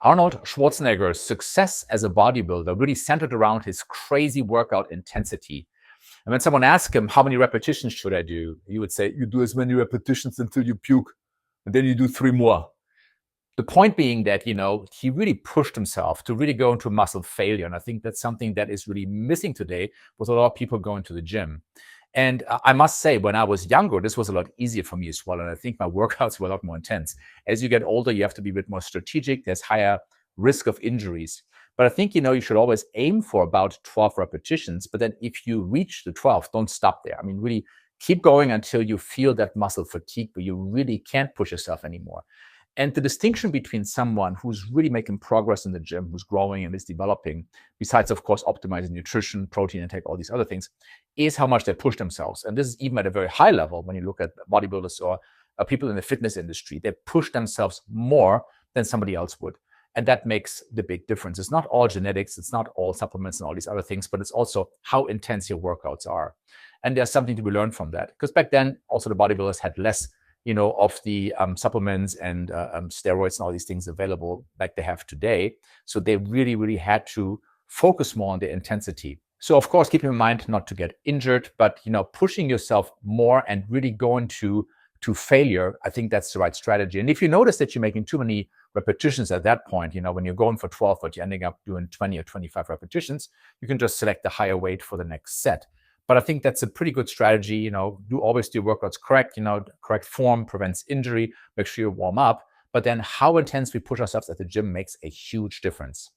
Arnold Schwarzenegger's success as a bodybuilder really centered around his crazy workout intensity. And when someone asked him, how many repetitions should I do? He would say, you do as many repetitions until you puke, and then you do 3 more. The point being that, he really pushed himself to really go into muscle failure. And I think that's something that is really missing today with a lot of people going to the gym. And I must say, when I was younger, this was a lot easier for me as well. And I think my workouts were a lot more intense. As you get older, you have to be a bit more strategic. There's higher risk of injuries. But I think, you should always aim for about 12 repetitions. But then if you reach the 12, don't stop there. I mean, really keep going until you feel that muscle fatigue, where you really can't push yourself anymore. And the distinction between someone who's really making progress in the gym, who's growing and is developing, besides, of course, optimizing nutrition, protein intake, all these other things, is how much they push themselves. And this is even at a very high level when you look at bodybuilders or people in the fitness industry. They push themselves more than somebody else would. And that makes the big difference. It's not all genetics, it's not all supplements and all these other things, but it's also how intense your workouts are. And there's something to be learned from that. Because back then, also the bodybuilders had less of the supplements and steroids and all these things available like they have today. So they really, really had to focus more on the intensity. So of course, keep in mind not to get injured, but pushing yourself more and really going to failure, I think that's the right strategy. And if you notice that you're making too many repetitions at that point, when you're going for 12, but you're ending up doing 20 or 25 repetitions, you can just select the higher weight for the next set. But I think that's a pretty good strategy. Do always do workouts correct. Correct form prevents injury. Make sure you warm up. But then how intense we push ourselves at the gym makes a huge difference.